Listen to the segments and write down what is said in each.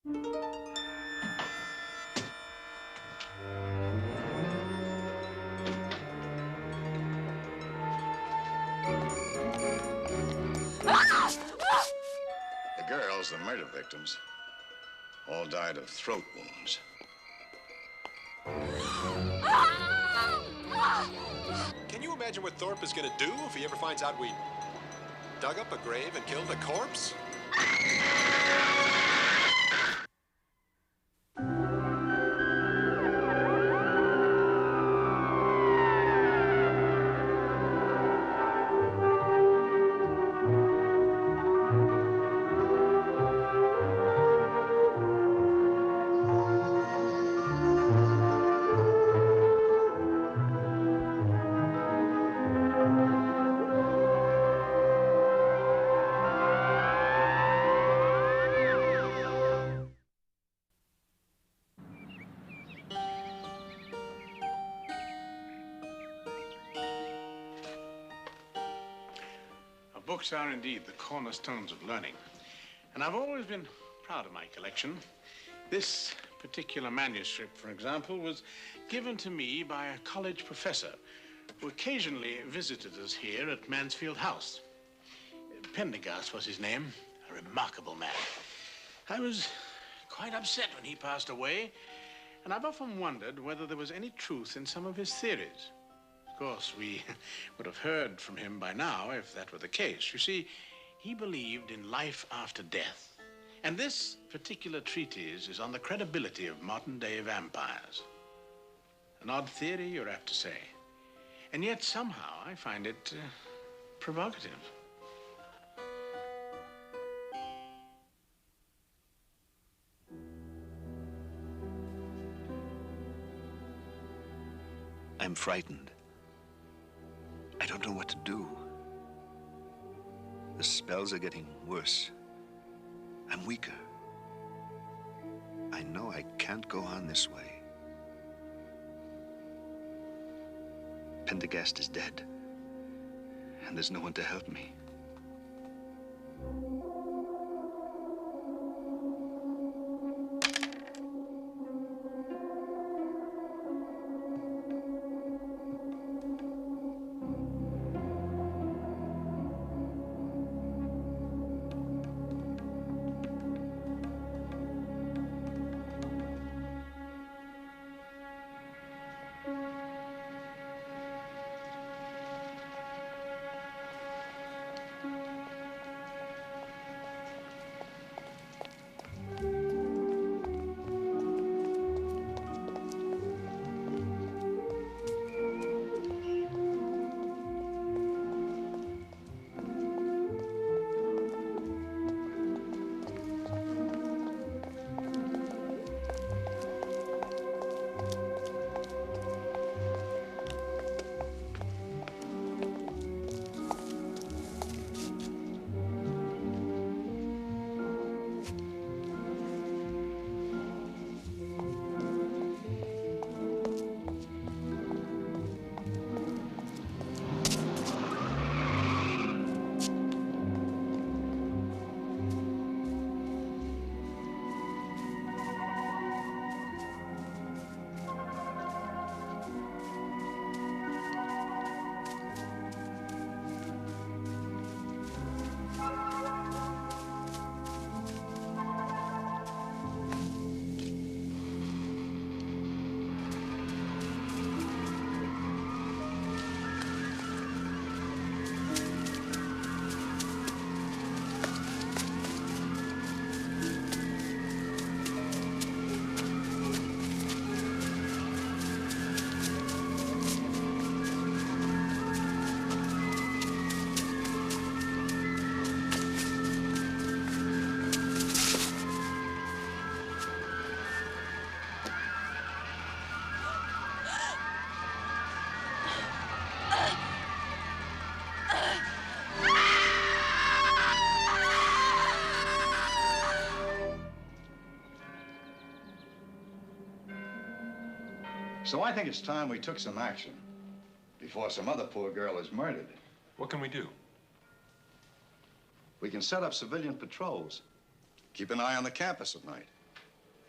The girls, the murder victims, all died of throat wounds. Can you imagine what Thorpe is going to do if he ever finds out we dug up a grave and killed a corpse? Books are indeed the cornerstones of learning. And I've always been proud of my collection. This particular manuscript, for example, was given to me by a college professor who occasionally visited us here at Mansfield House. Pendergast was his name, a remarkable man. I was quite upset when he passed away, and I've often wondered whether there was any truth in some of his theories. Of course, we would have heard from him by now if that were the case. You see, he believed in life after death. And this particular treatise is on the credibility of modern-day vampires. An odd theory, you're apt to say. And yet, somehow, I find it provocative. I'm frightened. I don't know what to do. The spells are getting worse. I'm weaker. I know I can't go on this way. Pendergast is dead, and there's no one to help me. So I think it's time we took some action before some other poor girl is murdered. What can we do? We can set up civilian patrols. Keep an eye on the campus at night.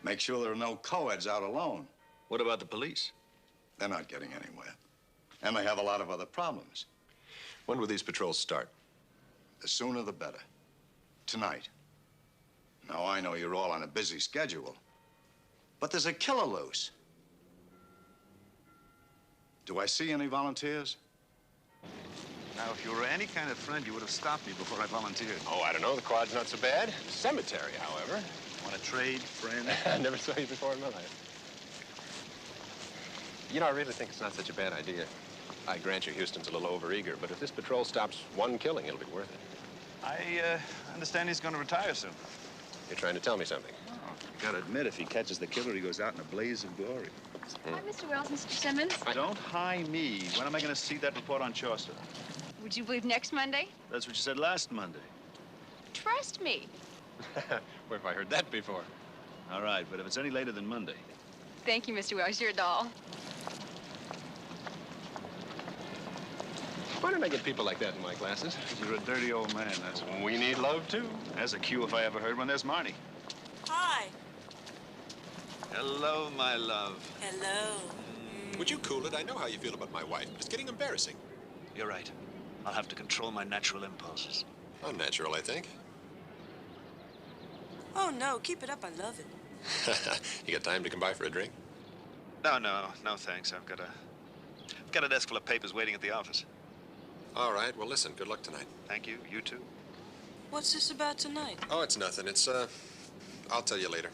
Make sure there are no co-eds out alone. What about the police? They're not getting anywhere. And they have a lot of other problems. When will these patrols start? The sooner the better. Tonight. Now, I know you're all on a busy schedule, but there's a killer loose. Do I see any volunteers? Now, if you were any kind of friend, you would have stopped me before I volunteered. Oh, I don't know. The quad's not so bad. Cemetery, however. Want to trade, friend? I never saw you before in my life. You know, I really think it's not such a bad idea. I grant you Houston's a little overeager, but if this patrol stops one killing, it'll be worth it. I understand he's going to retire soon. You're trying to tell me something. Oh, you got to admit, if he catches the killer, he goes out in a blaze of glory. Hi, Mr. Wells, Mr. Simmons. Don't hi me. When am I going to see that report on Chaucer? Would you believe next Monday? That's what you said last Monday. Trust me. Where have I heard that before? All right, but if it's any later than Monday. Thank you, Mr. Wells. You're a doll. Why don't I get people like that in my classes? You're a dirty old man, that's all. We need love, too. That's a cue if I ever heard one. There's Marnie. Hi. Hello, my love. Hello. Would you cool it? I know how you feel about my wife, but it's getting embarrassing. You're right. I'll have to control my natural impulses. Unnatural, I think. Oh, no, keep it up. I love it. You got time to come by for a drink? No, thanks. I've got a desk full of papers waiting at the office. All right, well, listen, good luck tonight. Thank you. You too. What's this about tonight? Oh, it's nothing. It's, I'll tell you later.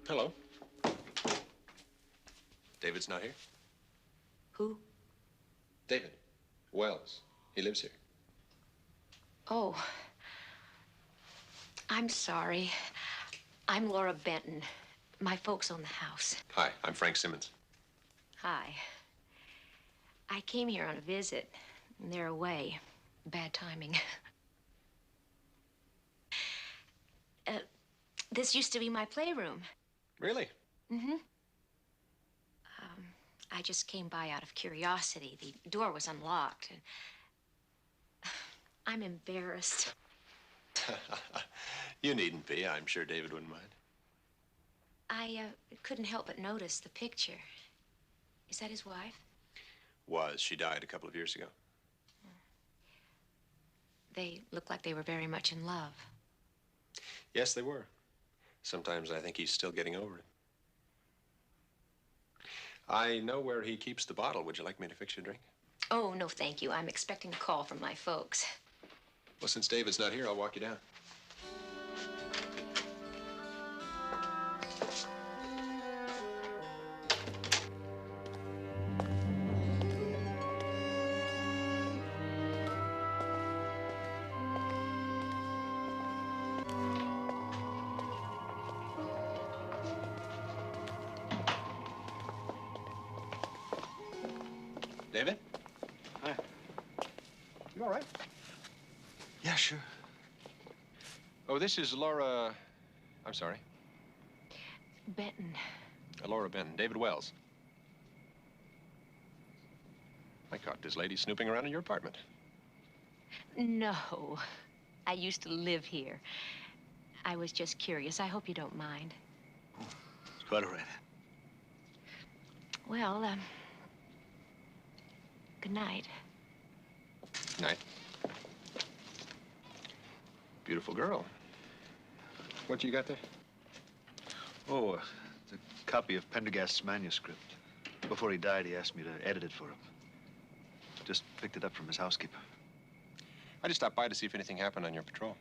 Hello. David's not here? Who? David. Wells. He lives here. Oh. I'm sorry. I'm Laura Benton. My folks own the house. Hi, I'm Frank Simmons. Hi. I came here on a visit, and they're away. Bad timing. This used to be my playroom. Really? Mm-hmm. I just came by out of curiosity. The door was unlocked. And I'm embarrassed. You needn't be. I'm sure David wouldn't mind. I couldn't help but notice the picture. Is that his wife? Was. She died a couple of years ago. They look like they were very much in love. Yes, they were. Sometimes I think he's still getting over it. I know where he keeps the bottle. Would you like me to fix you a drink? Oh, no, thank you. I'm expecting a call from my folks. Well, since David's not here, I'll walk you down. David? Hi. You all right? Yeah, sure. Oh, this is Laura... I'm sorry. Benton. Laura Benton. David Wells. I caught this lady snooping around in your apartment. No. I used to live here. I was just curious. I hope you don't mind. It's quite all right. Well, good night. Night. Beautiful girl. What you got there? Oh, it's a copy of Pendergast's manuscript. Before he died, he asked me to edit it for him. Just picked it up from his housekeeper. I just stopped by to see if anything happened on your patrol.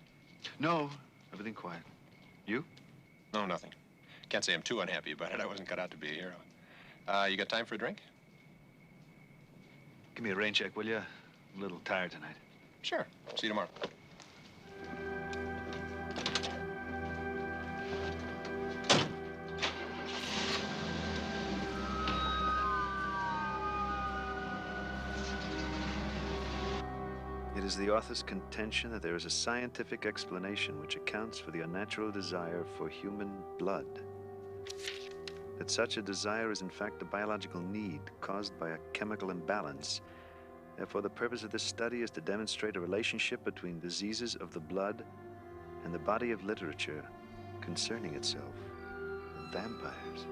No, everything quiet. You? No, nothing. Can't say I'm too unhappy about it. I wasn't cut out to be a hero. You got time for a drink? Give me a rain check, will you? I'm a little tired tonight. Sure. See you tomorrow. It is the author's contention that there is a scientific explanation which accounts for the unnatural desire for human blood. That such a desire is in fact a biological need caused by a chemical imbalance. Therefore, the purpose of this study is to demonstrate a relationship between diseases of the blood and the body of literature concerning itself, vampires.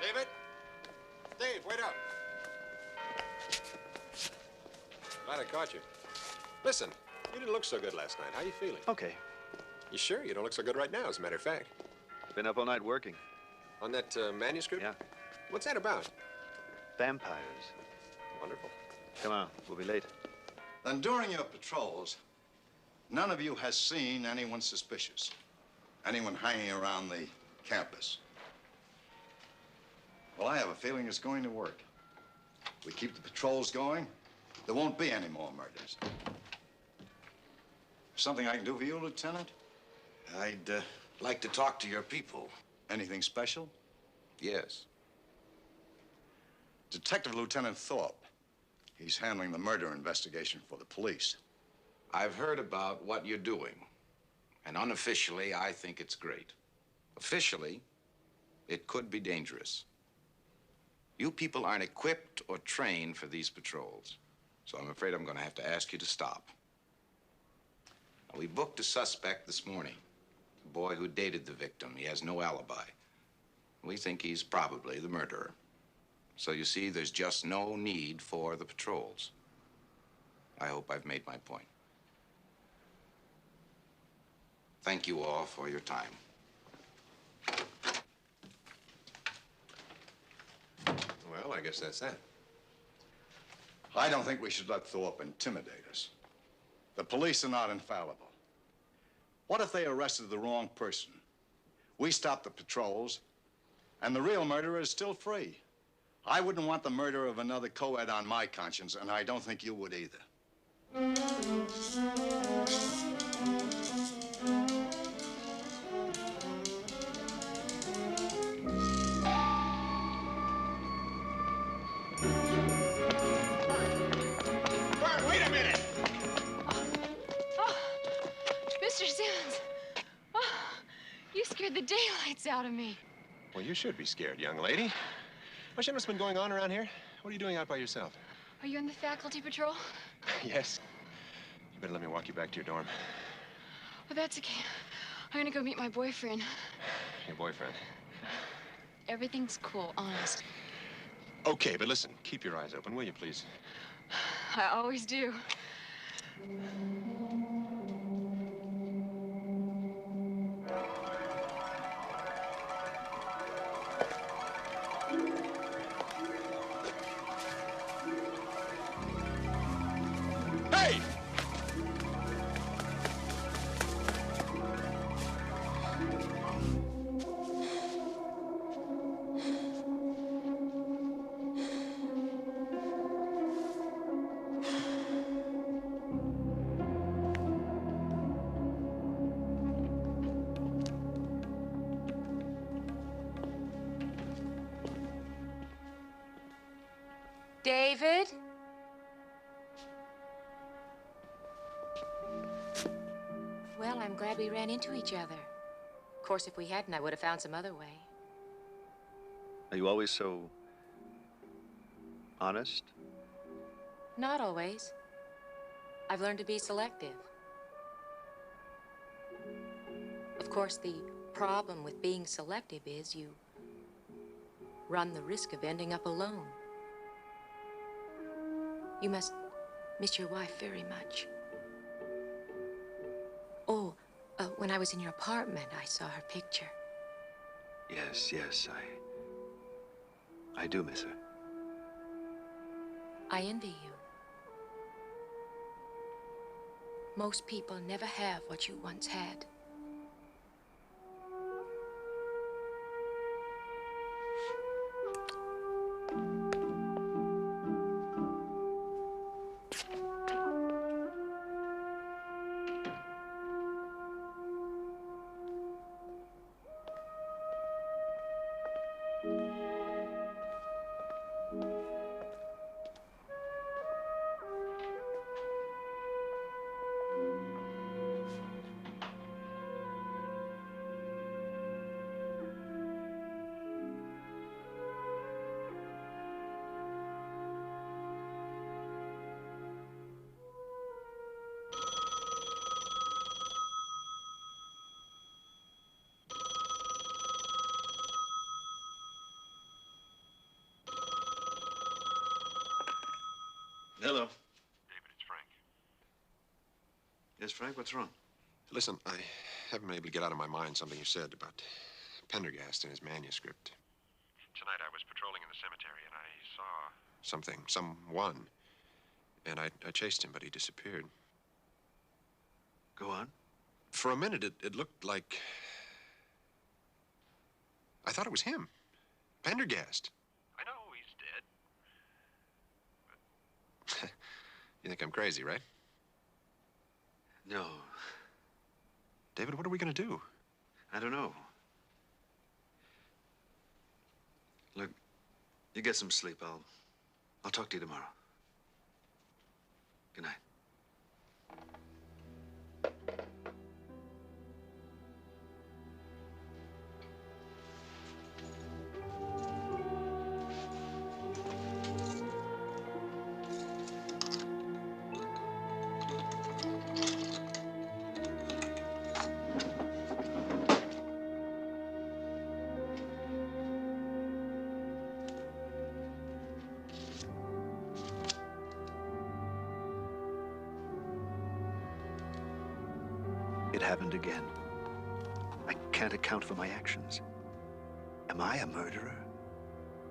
David? Dave, wait up. Glad I caught you. Listen, you didn't look so good last night. How you feeling? Okay. You sure? You don't look so good right now, as a matter of fact. Been up all night working. On that manuscript? Yeah. What's that about? Vampires. Wonderful. Come on, we'll be late. Then during your patrols, none of you has seen anyone suspicious. Anyone hanging around the campus. Well, I have a feeling it's going to work. We keep the patrols going, there won't be any more murders. Something I can do for you, Lieutenant? I'd like to talk to your people. Anything special? Yes. Detective Lieutenant Thorpe. He's handling the murder investigation for the police. I've heard about what you're doing. And unofficially, I think it's great. Officially, it could be dangerous. You people aren't equipped or trained for these patrols. So I'm afraid I'm going to have to ask you to stop. Now, we booked a suspect this morning. A boy who dated the victim. He has no alibi. We think he's probably the murderer. So you see, there's just no need for the patrols. I hope I've made my point. Thank you all for your time. Well, I guess that's that. I don't think we should let Thorpe intimidate us. The police are not infallible. What if they arrested the wrong person? We stop the patrols, and the real murderer is still free. I wouldn't want the murder of another co-ed on my conscience, and I don't think you would either. Wait a minute! Oh, Mr. Simmons. scared the daylights out of me. Well, you should be scared, young lady. What shit has been going on around here? What are you doing out by yourself? Are you in the faculty patrol? Yes. You better let me walk you back to your dorm. Well, that's okay. I'm gonna go meet my boyfriend. Your boyfriend. Everything's cool, honest. Okay, but listen, keep your eyes open, will you, please? I always do. Hey! David? Well, I'm glad we ran into each other. Of course, if we hadn't, I would have found some other way. Are you always so honest? Not always. I've learned to be selective. Of course, the problem with being selective is you run the risk of ending up alone. You must miss your wife very much. Oh, when I was in your apartment, I saw her picture. Yes, yes, I do miss her. I envy you. Most people never have what you once had. Hello. David, it's Frank. Yes, Frank, what's wrong? Listen, I haven't been able to get out of my mind something you said about Pendergast and his manuscript. Tonight I was patrolling in the cemetery and I saw someone. And I chased him, but he disappeared. Go on. For a minute, it looked like... I thought it was him. Pendergast. I know he's dead. But... You think I'm crazy, right? No, David, what are we gonna do? I don't know. Look, you get some sleep. I'll talk to you tomorrow. Good night. It happened again. I can't account for my actions. Am I a murderer?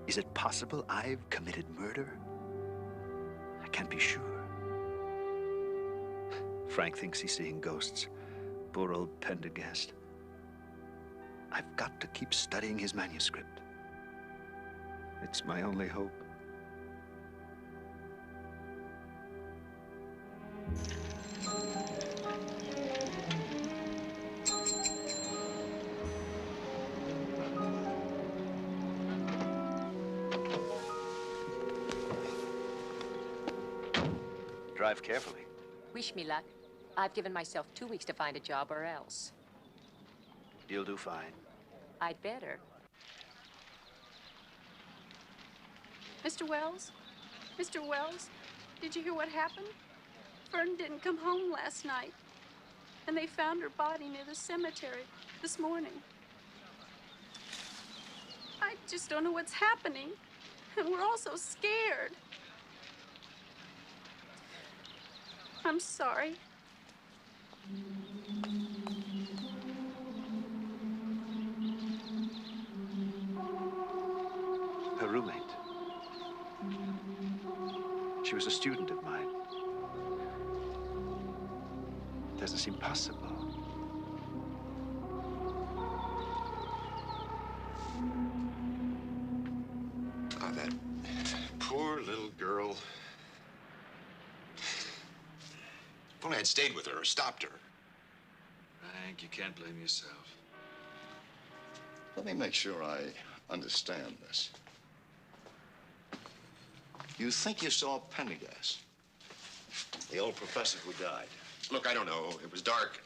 Is it possible I've committed murder? I can't be sure. Frank thinks he's seeing ghosts. Poor old Pendergast. I've got to keep studying his manuscript. It's my only hope. Drive carefully. Wish me luck. I've given myself 2 weeks to find a job or else. You'll do fine. I'd better. Mr. Wells? Mr. Wells? Did you hear what happened? Fern didn't come home last night. And they found her body near the cemetery this morning. I just don't know what's happening. And we're all so scared. I'm sorry. Her roommate. She was a student of mine. It doesn't seem possible. Ah, that poor little girl. If only I'd stayed with her or stopped her. Frank, you can't blame yourself. Let me make sure I understand this. You think you saw Pendergast, the old professor who died? Look, I don't know. It was dark.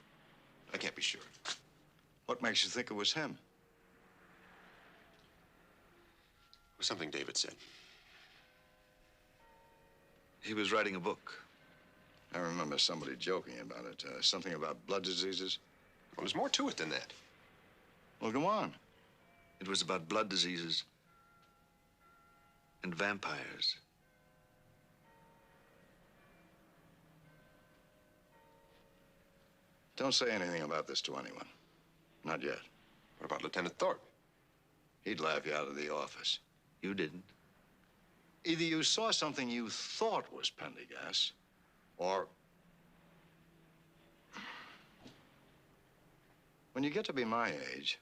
I can't be sure. What makes you think it was him? It was something David said. He was writing a book. I remember somebody joking about it. Something about blood diseases. Well, there's more to it than that. Well, go on. It was about blood diseases and vampires. Don't say anything about this to anyone. Not yet. What about Lieutenant Thorpe? He'd laugh you out of the office. You didn't. Either you saw something you thought was Pendergast, or... When you get to be my age,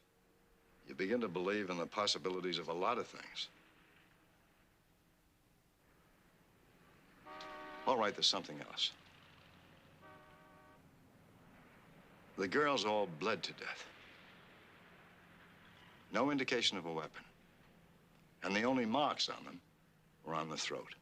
you begin to believe in the possibilities of a lot of things. All right, there's something else. The girls all bled to death. No indication of a weapon. And the only marks on them were on the throat.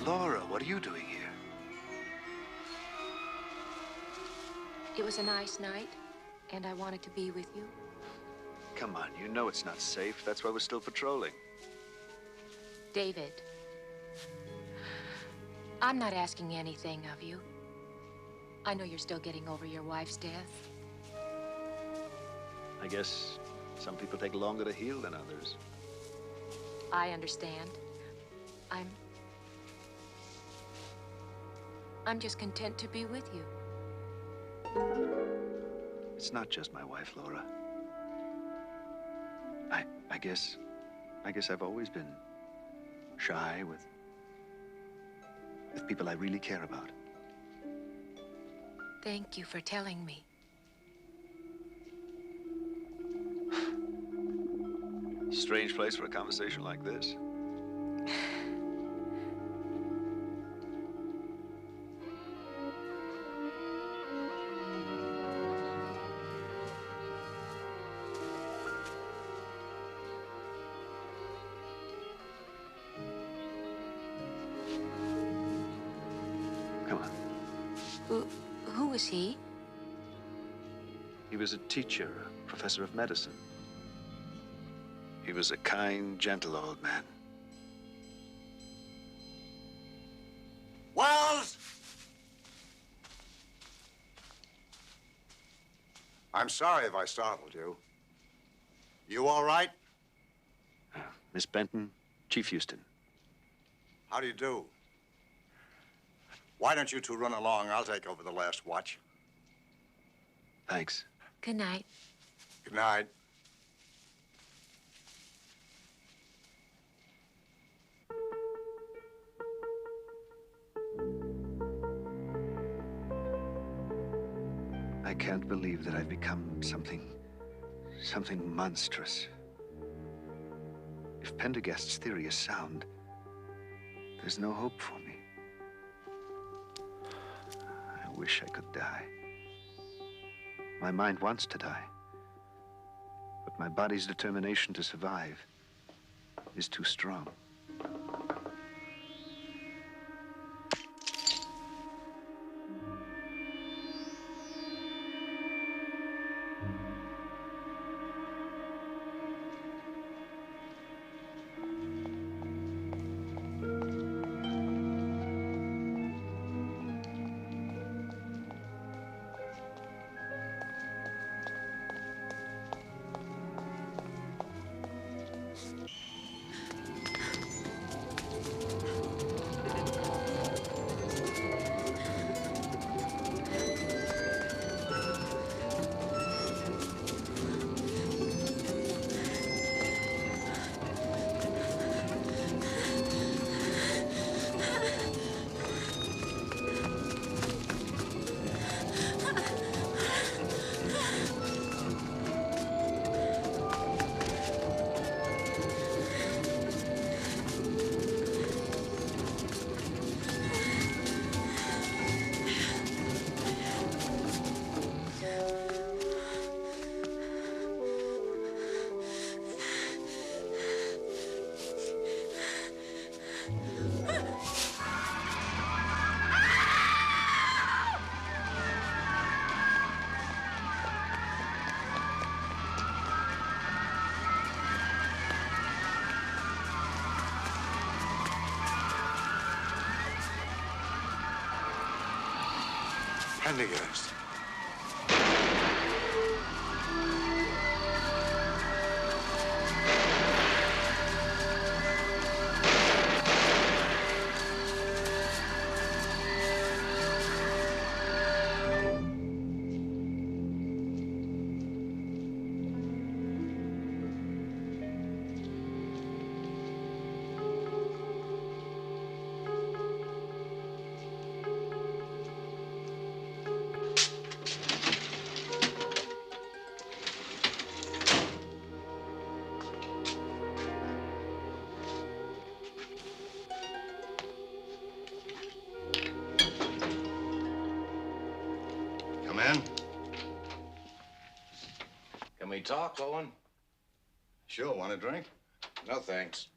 Laura, what are you doing here? It was a nice night, and I wanted to be with you. Come on, you know it's not safe. That's why we're still patrolling. David, I'm not asking anything of you. I know you're still getting over your wife's death. I guess some people take longer to heal than others. I understand. I'm just content to be with you. It's not just my wife, Laura. I guess I've always been shy with people I really care about. Thank you for telling me. Strange place for a conversation like this. Come on. Who was he? He was a teacher, a professor of medicine. He was a kind, gentle old man. Wells! I'm sorry if I startled you. You all right? Miss Benton, Chief Houston. How do you do? Why don't you two run along? I'll take over the last watch. Thanks. Good night. Good night. I can't believe that I've become something monstrous. If Pendergast's theory is sound, there's no hope for me. I wish I could die. My mind wants to die, but my body's determination to survive is too strong. Pendergast. Come in. Can we talk, Owen? Sure, want a drink? No, thanks.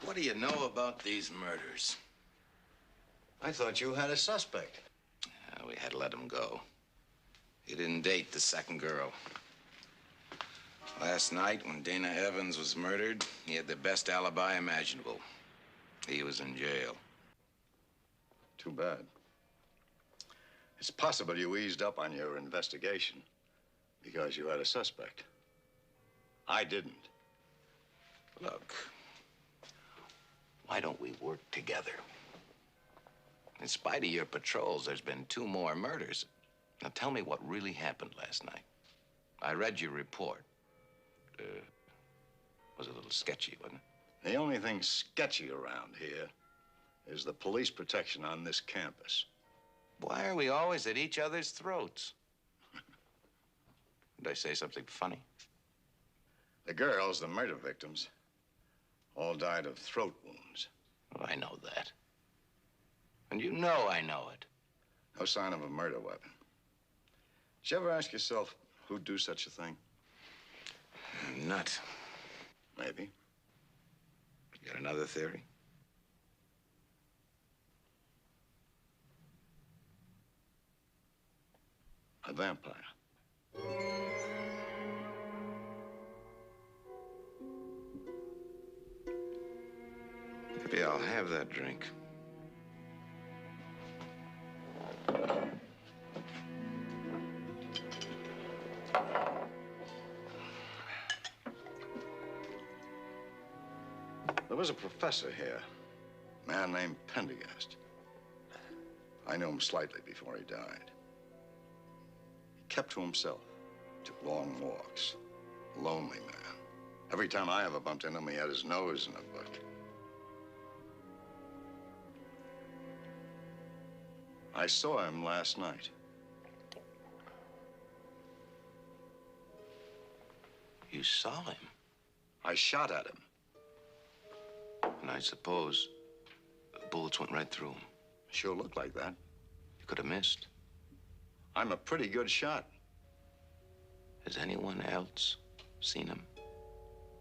What do you know about these murders? I thought you had a suspect. We had to let him go. He didn't date the second girl. Last night, when Dana Evans was murdered, he had the best alibi imaginable. He was in jail. Too bad. It's possible you eased up on your investigation because you had a suspect. I didn't. Look, why don't we work together? In spite of your patrols, there's been 2 more murders. Now tell me what really happened last night. I read your report. Was a little sketchy, wasn't it? The only thing sketchy around here is the police protection on this campus. Why are we always at each other's throats? Did I say something funny? The girls, the murder victims, all died of throat wounds. Well, I know that. And you know I know it. No sign of a murder weapon. Did you ever ask yourself who'd do such a thing? Nut. Maybe. You got another theory? A vampire. Maybe I'll have that drink. was a professor here, a man named Pendergast. I knew him slightly before he died. He kept to himself, took long walks, a lonely man. Every time I ever bumped into him, he had his nose in a book. I saw him last night. You saw him? I shot at him. And I suppose bullets went right through him. Sure looked like that. You could have missed. I'm a pretty good shot. Has anyone else seen him?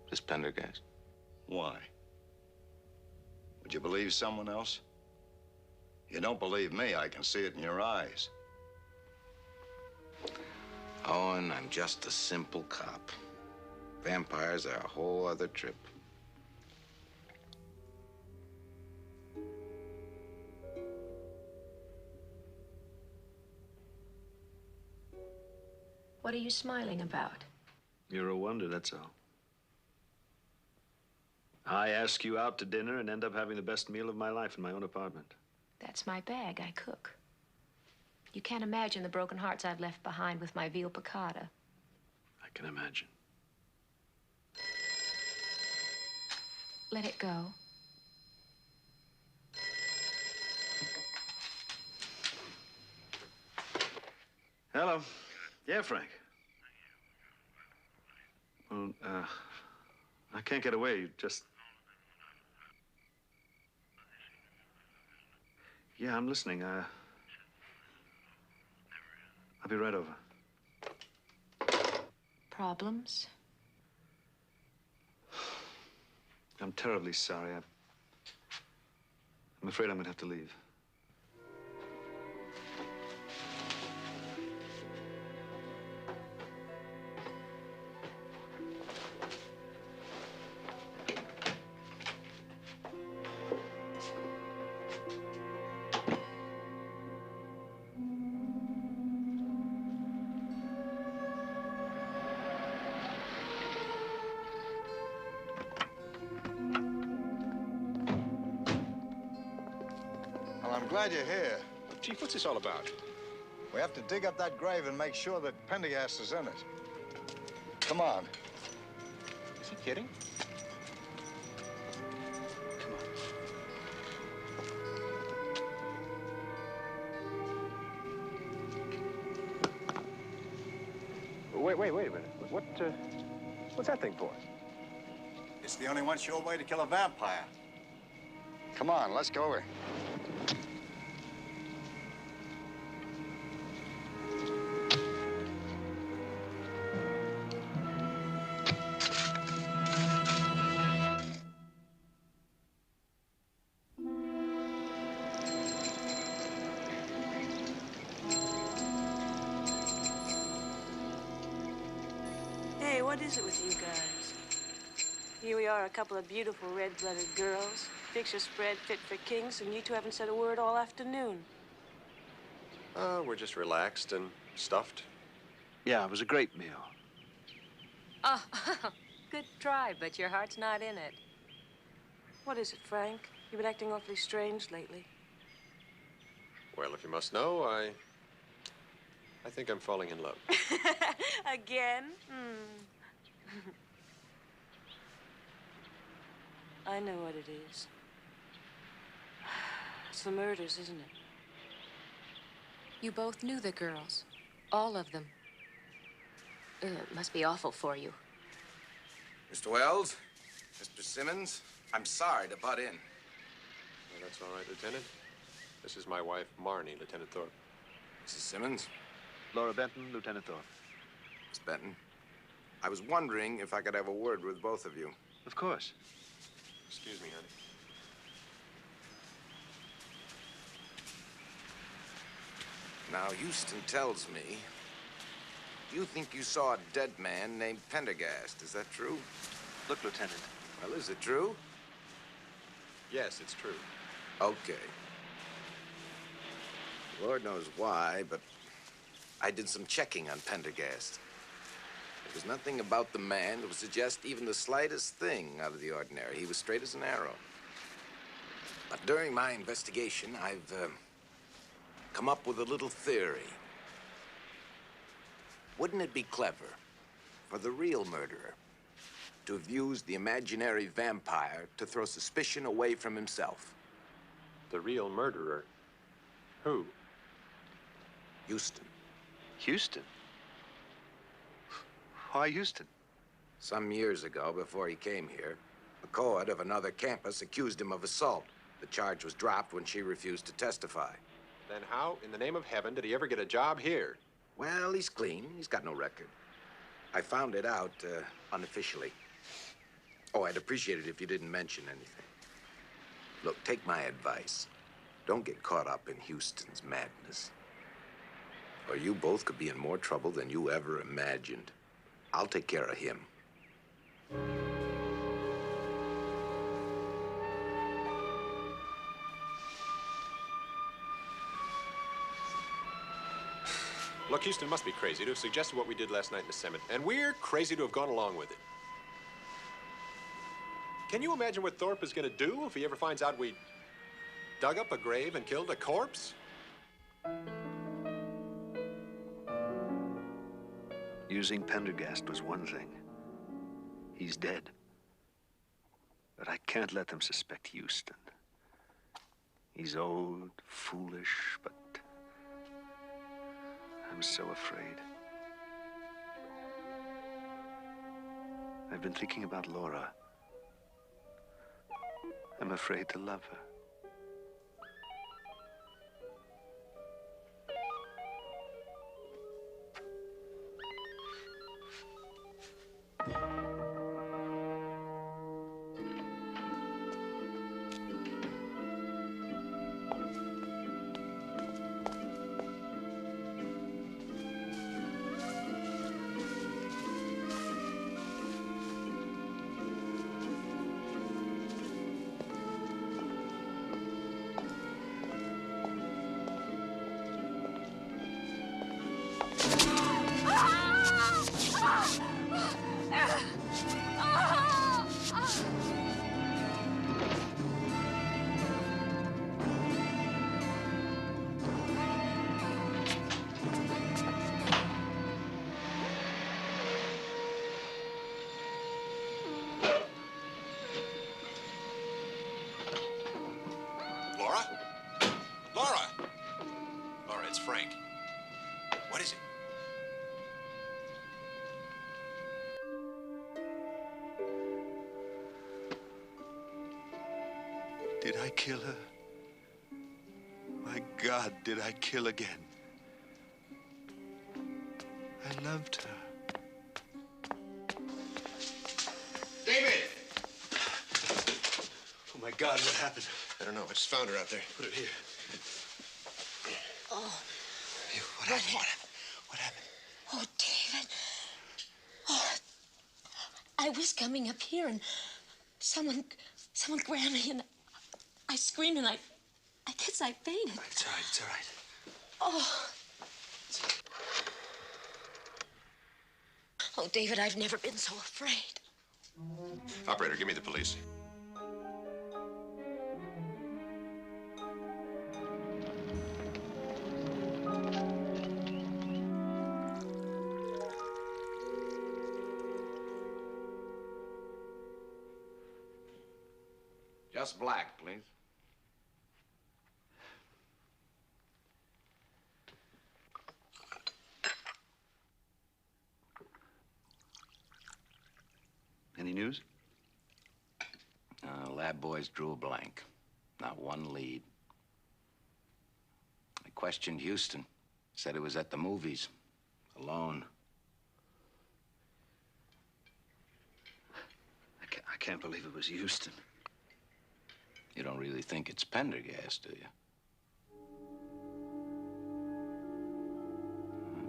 This Pendergast? Why? Would you believe someone else? You don't believe me, I can see it in your eyes. Owen, I'm just a simple cop. Vampires are a whole other trip. What are you smiling about? You're a wonder, that's all. I ask you out to dinner and end up having the best meal of my life in my own apartment. That's my bag. I cook. You can't imagine the broken hearts I've left behind with my veal piccata. I can imagine. Let it go. Hello. Yeah, Frank. Well, I can't get away. Just... Yeah, I'm listening. I'll be right over. Problems? I'm terribly sorry. I'm afraid I'm gonna have to leave. Well, I'm glad you're here. Chief, what's this all about? We have to dig up that grave and make sure that Pendergast is in it. Come on. Is he kidding? Wait a minute. What's that thing for? It's the only one sure way to kill a vampire. Come on, let's go over. Hey, what is it with you guys? Here we are, a couple of beautiful red-blooded girls. Picture spread fit for kings, and you two haven't said a word all afternoon. We're just relaxed and stuffed. Yeah, it was a great meal. Oh, good try, but your heart's not in it. What is it, Frank? You've been acting awfully strange lately. Well, if you must know, I think I'm falling in love. Again? I know what it is. It's the murders, isn't it? You both knew the girls. All of them. It must be awful for you. Mr. Wells, Mr. Simmons, I'm sorry to butt in. Well, that's all right, Lieutenant. This is my wife, Marnie, Lieutenant Thorpe. Mrs. Simmons, Laura Benton, Lieutenant Thorpe. Miss Benton, I was wondering if I could have a word with both of you. Of course. Excuse me, honey. Now, Houston tells me you think you saw a dead man named Pendergast. Is that true? Look, Lieutenant. Well, is it true? Yes, it's true. Okay. Lord knows why, but I did some checking on Pendergast. There was nothing about the man that would suggest even the slightest thing out of the ordinary. He was straight as an arrow. But during my investigation, I've come up with a little theory. Wouldn't it be clever for the real murderer to have used the imaginary vampire to throw suspicion away from himself? The real murderer? Who? Houston. Houston? Why Houston? Some years ago, before he came here, a co-ed of another campus accused him of assault. The charge was dropped when she refused to testify. Then how, in the name of heaven, did he ever get a job here? Well, he's clean. He's got no record. I found it out unofficially. Oh, I'd appreciate it if you didn't mention anything. Look, take my advice. Don't get caught up in Houston's madness, or you both could be in more trouble than you ever imagined. I'll take care of him. Look, Houston must be crazy to have suggested what we did last night in the cemetery, and we're crazy to have gone along with it. Can you imagine what Thorpe is going to do if he ever finds out we dug up a grave and killed a corpse? Using Pendergast was one thing. He's dead. But I can't let them suspect Houston. He's old, foolish, but I'm so afraid. I've been thinking about Laura. I'm afraid to love her. Frank. What is it? Did I kill her? My God, did I kill again? I loved her. David! Oh, my God, what happened? I don't know. I just found her out there. Put it here. Oh. Hey, what happened? What happened? Oh, David. Oh, I was coming up here and someone grabbed me and I screamed and I guess I fainted. It's all right, it's all right. Oh. Oh, David, I've never been so afraid. Operator, give me the police. Just black, please. Any news? Lab boys drew a blank. Not one lead. I questioned Houston. Said he was at the movies. Alone. I can't believe it was Houston. You don't really think it's Pendergast, do you?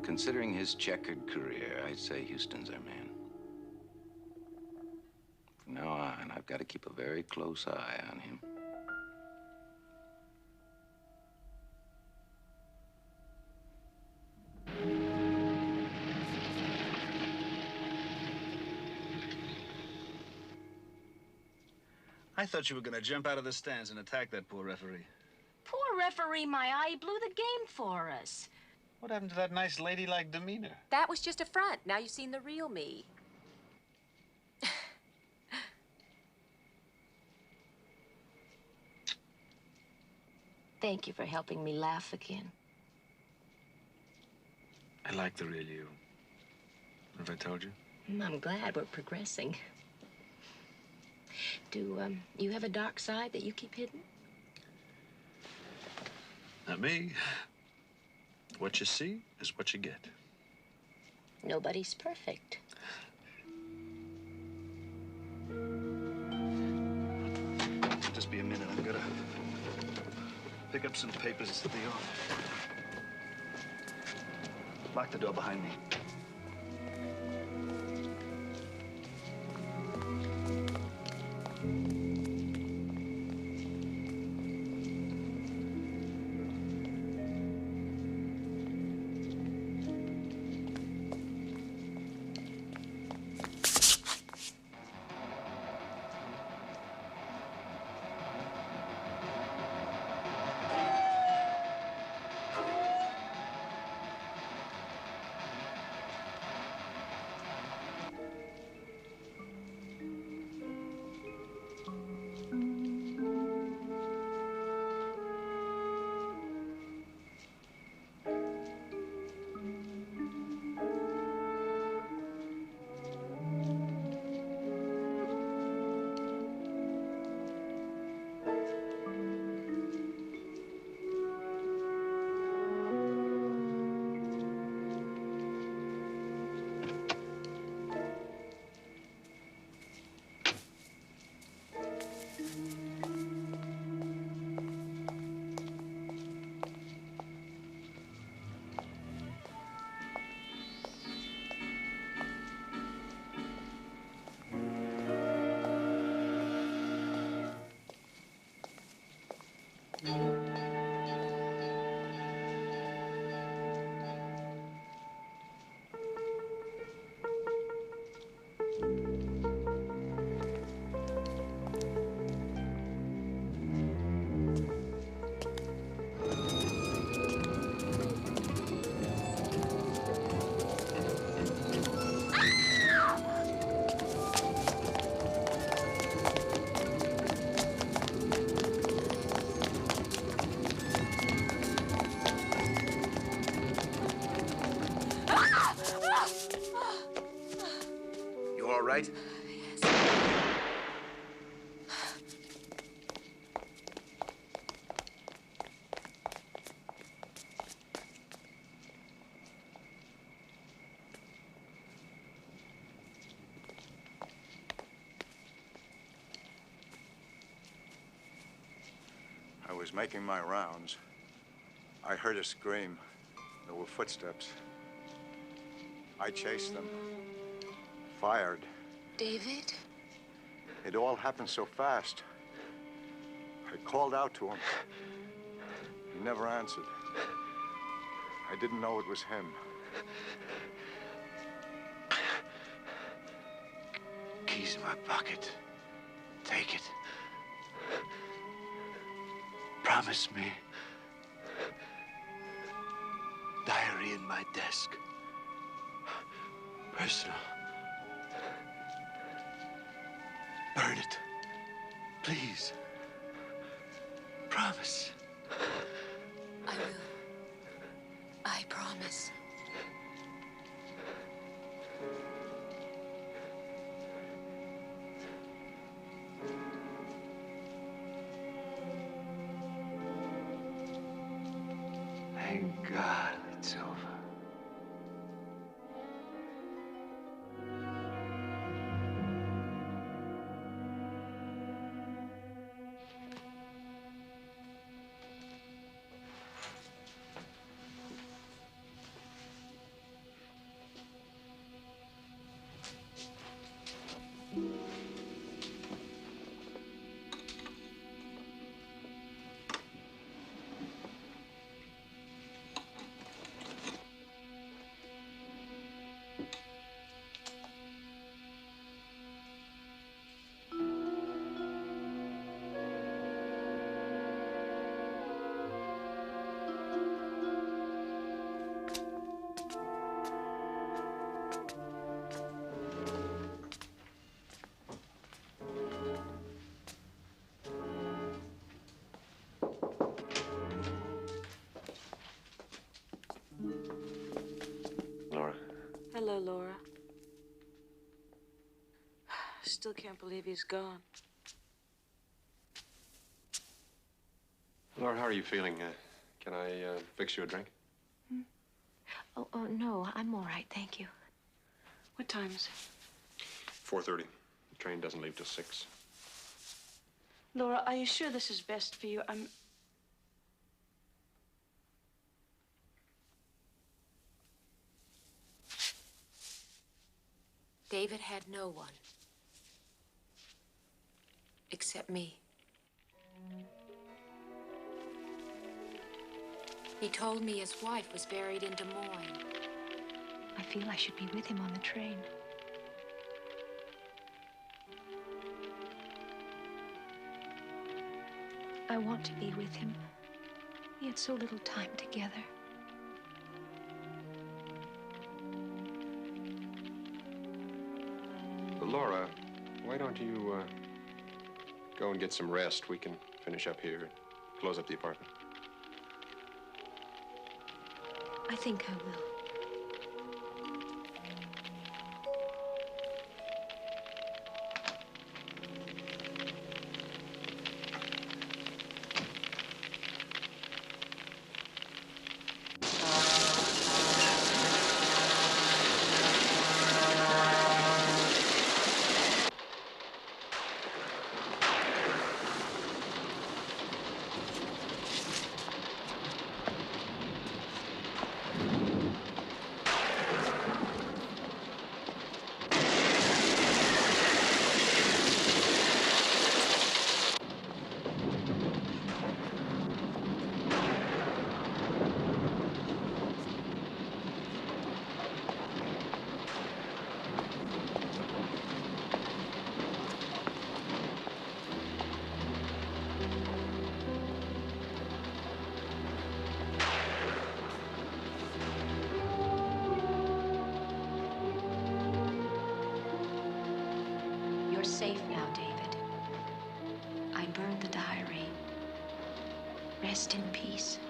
Considering his checkered career, I'd say Houston's our man. From now on, I've got to keep a very close eye on him. I thought you were gonna jump out of the stands and attack that poor referee. Poor referee, my eye, he blew the game for us. What happened to that nice ladylike demeanor? That was just a front. Now you've seen the real me. Thank you for helping me laugh again. I like the real you. Have I told you? I'm glad we're progressing. Do you have a dark side that you keep hidden? Not me. What you see is what you get. Nobody's perfect. Just be a minute. I'm gonna pick up some papers at the office. Lock the door behind me. Right? I was making my rounds. I heard a scream. There were footsteps. I chased them. Fired. David? It all happened so fast. I called out to him. He never answered. I didn't know it was him. Keys in my pocket. Take it. Promise me. Diary in my desk. Personal. Burn it. Please. Promise. I will. I promise. Thank God it's over. still can't believe he's gone. Laura, how are you feeling? Can I fix you a drink? Oh, no, I'm all right, thank you. What time is it? 4:30. The train doesn't leave till 6. Laura, are you sure this is best for you? David had no one. Except me. He told me his wife was buried in Des Moines. I feel I should be with him on the train. I want to be with him. We had so little time together. Laura, why don't you go and get some rest? We can finish up here, close up the apartment. I think I will. You're safe now, David. I burned the diary. Rest in peace.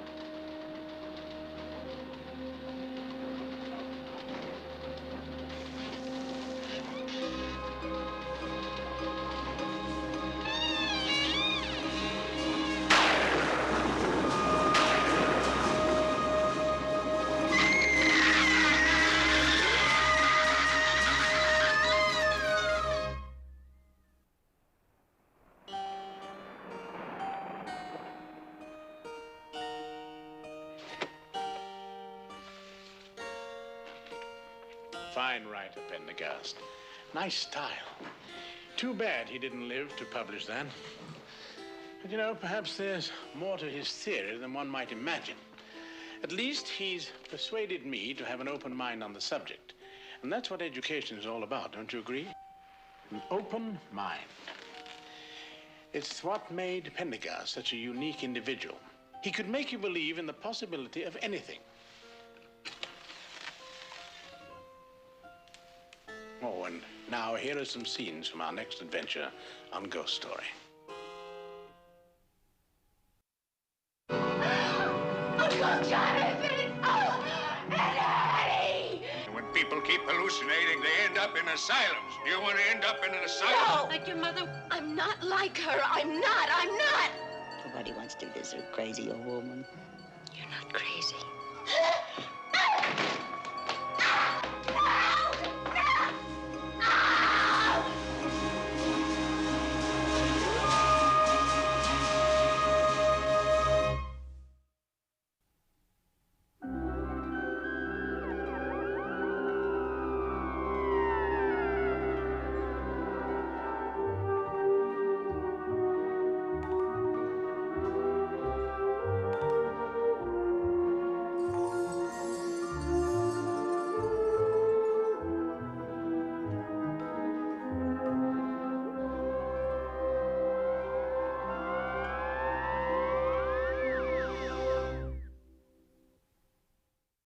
Fine writer, Pendergast. Nice style. Too bad he didn't live to publish that. But, you know, perhaps there's more to his theory than one might imagine. At least he's persuaded me to have an open mind on the subject. And that's what education is all about, don't you agree? An open mind. It's what made Pendergast such a unique individual. He could make you believe in the possibility of anything. Oh, and now here are some scenes from our next adventure on Ghost Story. Uncle Jonathan! Oh, and Eddie! When people keep hallucinating, they end up in asylums. Do you want to end up in an asylum? No! Like your mother, I'm not like her. I'm not. Nobody wants to visit a crazy old woman. You're not crazy.